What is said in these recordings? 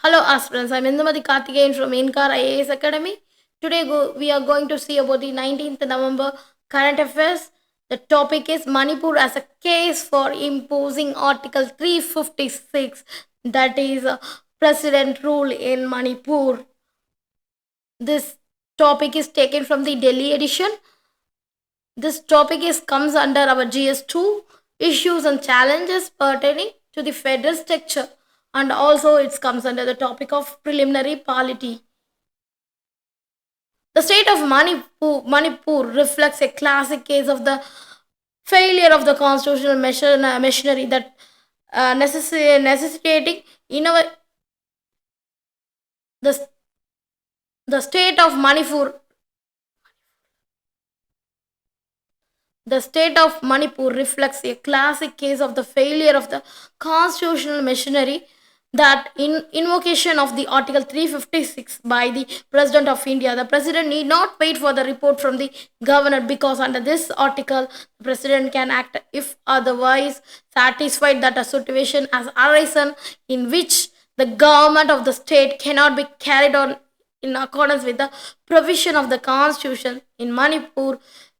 Hello aspirants, I'm Indumati Karthikeyan from Inkar IAS Academy. Today we are going to see about the 19th November current affairs. The topic is Manipur as a case for imposing Article 356, that is President rule in Manipur. This topic is taken from the Delhi edition. This topic is comes under our GS2 issues and challenges pertaining to the federal structure, and also it comes under the topic of preliminary polity. The state of Manipur reflects a classic case of the failure of the constitutional machinery that necessitating in our the, the state of Manipur. The state of Manipur reflects a classic case of the failure of the constitutional machinery that in invocation of the Article 356 by the President of India. The President need not wait for the report from the Governor, because under this article, the President can act if otherwise satisfied that a situation has arisen in which the government of the state cannot be carried on in accordance with the provision of the Constitution. In Manipur,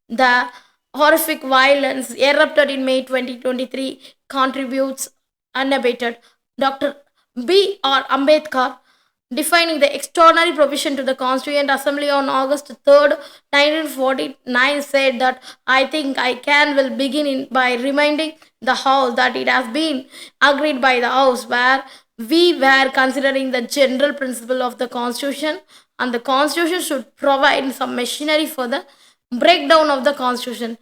the horrific violence erupted in May 2023 contributes unabated. Dr. B.R. Ambedkar, defining the extraordinary provision to the Constituent Assembly on August 3rd, 1949, said that I think I can will begin by reminding the House that it has been agreed by the House where we were considering the general principle of the Constitution, and the Constitution should provide some machinery for the breakdown of the Constitution.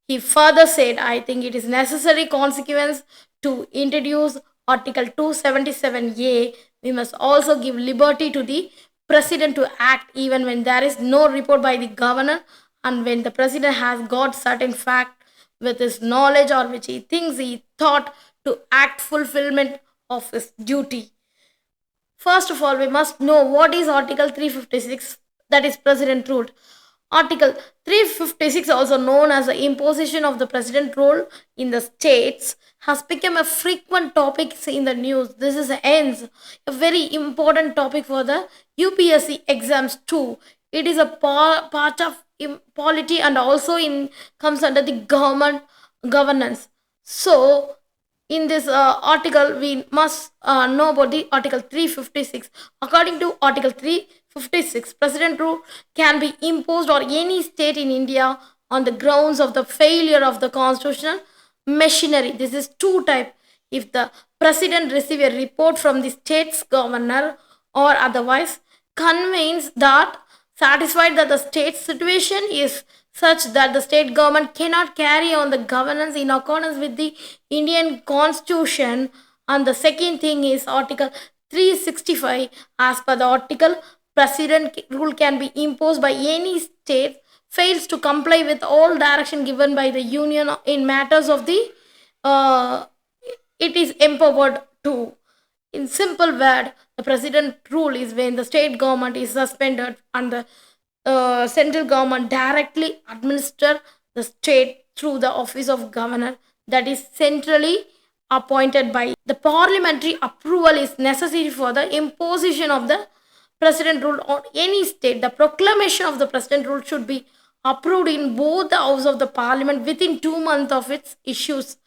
He further said, I think it is necessary consequence to introduce Article 277A. We must also give liberty to the President to act even when there is no report by the Governor, and when the President has got certain fact with his knowledge or which he thinks he thought to act fulfillment of his duty. First of all, we must know what is Article 356, that is President rule. Article 356, also known as the imposition of the president rule in the states, has become a frequent topic in the news. This is hence a very important topic for the UPSC exams too. It is a part of polity, and also in comes under the government governance. So in this article we must know about the Article 356. According to Article 356, president rule can be imposed on any state in India on the grounds of the failure of the constitutional machinery. This is two type: if the president receive a report from the state's governor or otherwise convenes that satisfied that the state's situation is such that the state government cannot carry on the governance in accordance with the Indian constitution. And the second thing is Article 365. As per the article, president rule can be imposed by any state fails to comply with all direction given by the union in matters of the uh, it is empowered to. In simple word, the president rule is when the state government is suspended and the central government directly administer the state through the office of governor, that is centrally appointed by the parliamentary approval is necessary for the imposition of the president rule on any state. The proclamation of the president rule should be approved in both the house of the parliament within 2 months of its issues,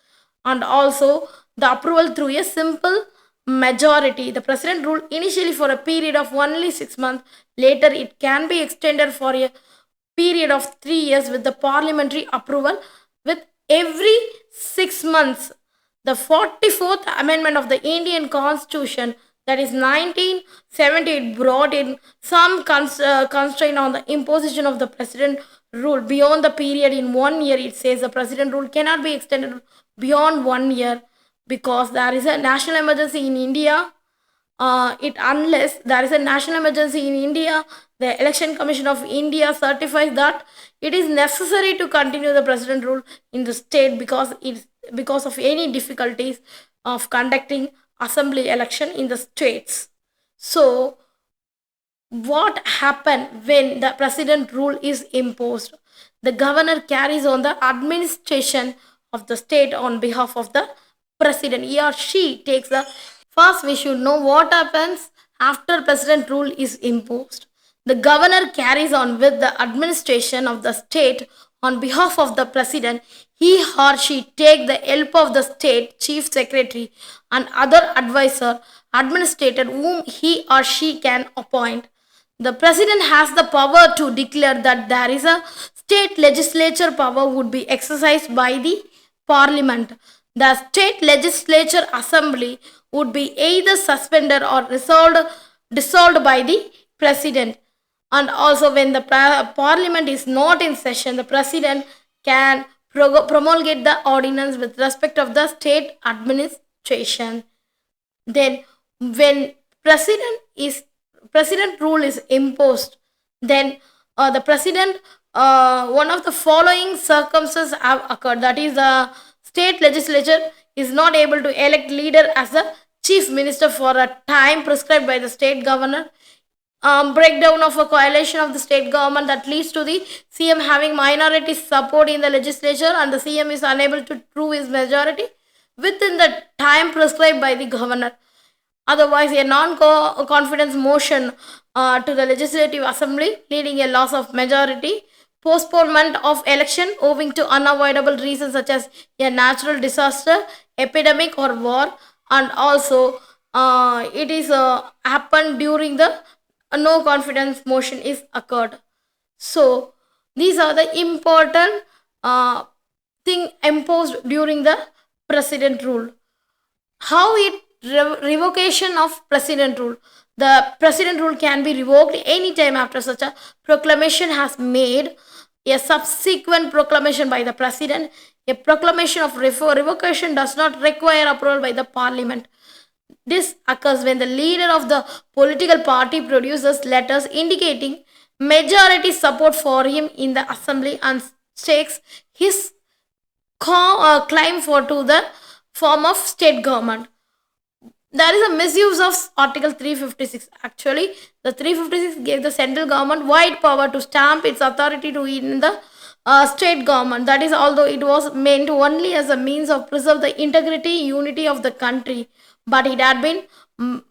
and also the approval through a simple majority. The president rule initially for a period of only 6 months. Later, it can be extended for a period of 3 years with the parliamentary approval with every 6 months. The 44th Amendment of the Indian Constitution, that is 1978, brought in some constraint on the imposition of the president rule beyond the period in 1 year. It says the president rule cannot be extended beyond 1 year because there is a national emergency in India. It unless there is a national emergency in India, the Election Commission of India certifies that it is necessary to continue the president rule in the state because of any difficulties of conducting assembly election in the states. So what happened when the president rule is imposed? The governor carries on the administration of the state on behalf of the president. He or she takes the first. We should know what happens after president rule is imposed. The governor carries on with the administration of the state on behalf of the president. He or she take the help of the state chief secretary and other advisor administrator whom he or she can appoint. The president has the power to declare that there is a state legislature power would be exercised by the parliament. The state legislature assembly would be either suspended or dissolved by the president. And also, when the parliament is not in session, the president can promulgate the ordinance with respect of the state administration. Then, when president is president rule is imposed, then the president one of the following circumstances have occurred. That is, the state legislature is not able to elect leader as a chief minister for a time prescribed by the state governor. Breakdown of a coalition of the state government that leads to the CM having minority support in the legislature, and the CM is unable to prove his majority within the time prescribed by the governor. Otherwise, a non-confidence motion to the legislative assembly leading a loss of majority, postponement of election owing to unavoidable reasons such as a natural disaster, epidemic or war, and also it is happened during the no confidence motion is occurred. So these are the important thing imposed during the president rule. How it revocation of president rule. The president rule can be revoked anytime after such a proclamation has made a subsequent proclamation by the president. A proclamation of revocation does not require approval by the parliament. This occurs when the leader of the political party produces letters indicating majority support for him in the assembly and stakes his claim for to the form of state government. There is a misuse of article 356. Actually, the 356 gave the central government wide power to stamp its authority to in the state government. That is, although it was meant only as a means of preserve the integrity unity of the country, but it had been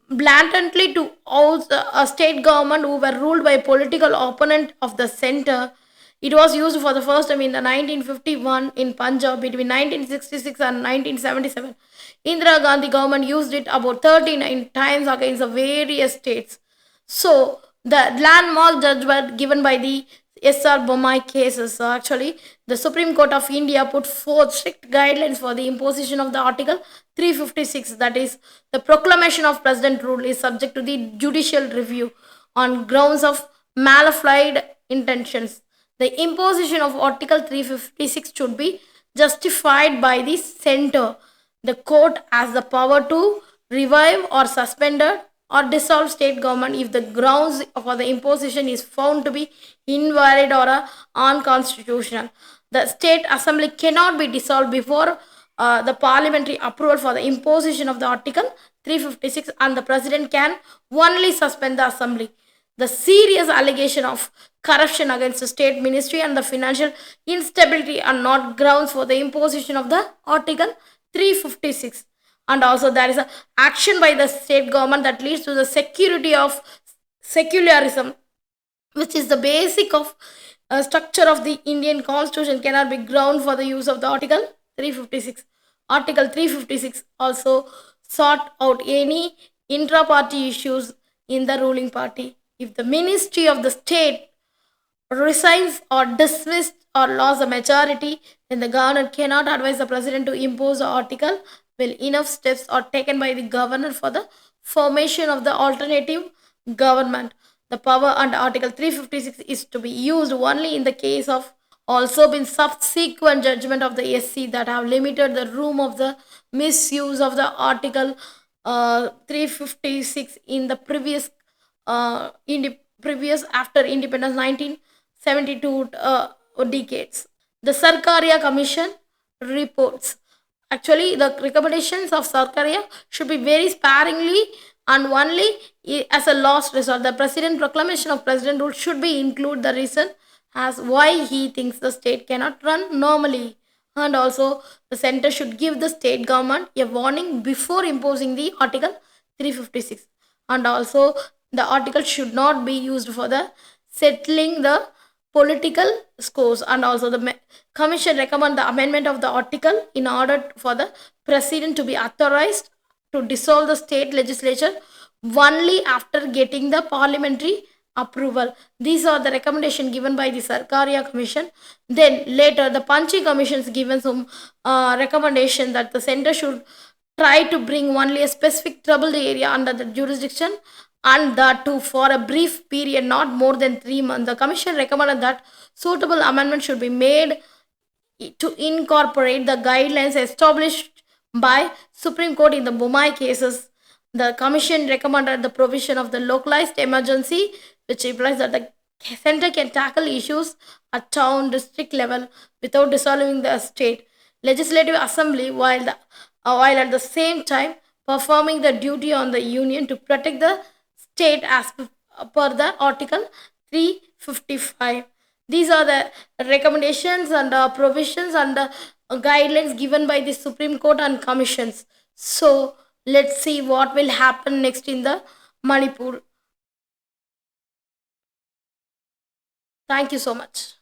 blatantly to oust a state government who were ruled by political opponent of the center. It was used for the first time in the 1951 in Punjab between 1966 and 1977. Indira Gandhi government used it about 39 times against the various states. So the landmark judgment given by the S.R. Bommai cases. So actually, the Supreme Court of India put forth strict guidelines for the imposition of the Article 356. That is, the proclamation of president rule is subject to the judicial review on grounds of malafide intentions. The imposition of Article 356 should be justified by the center. The court has the power to revive or suspend or dissolve state government if the grounds for the imposition is found to be invalid or unconstitutional. The state assembly cannot be dissolved before the parliamentary approval for the imposition of the article 356, and the president can only suspend the assembly. The serious allegation of corruption against the state ministry and the financial instability are not grounds for the imposition of the article 356. And also, there is a action by the state government that leads to the security of secularism, which is the basic of structure of the Indian constitution, cannot be ground for the use of the article 356. Article 356 also sought out any intra-party issues in the ruling party. If the ministry of the state resigns or dismissed or lost the majority, then the governor cannot advise the president to impose the article. Will enough steps are taken by the governor for the formation of the alternative government. The power under Article 356 is to be used only in the case of also been subsequent judgment of the SC that have limited the room of the misuse of the Article 356 in the previous after independence 1972 decades. The Sarkaria Commission reports. Actually, the recommendations of Sarkaria should be very sparingly and only as a last resort. The president proclamation of president rule should be include the reason as why he thinks the state cannot run normally, and also the center should give the state government a warning before imposing the article 356. and also the article should not be used for the settling the political scores, and also the commission recommend the amendment of the article in order for the president to be authorized to dissolve the state legislature only after getting the parliamentary approval. These are the recommendation given by the Sarkaria Commission. Then later the Panchi Commissions given some recommendation that the center should try to bring only a specific troubled area under the jurisdiction, and that too for a brief period not more than 3 months. The commission recommended that suitable amendment should be made to incorporate the guidelines established by Supreme Court in the Mumbai cases. The Commission recommended the provision of the localized emergency, which implies that the center can tackle issues at town district level without dissolving the state legislative assembly, while at the same time performing the duty on the union to protect the state as per the article 355. These are the recommendations and provisions and guidelines given by the Supreme Court and commissions. So let's see what will happen next in the Manipur. Thank you so much.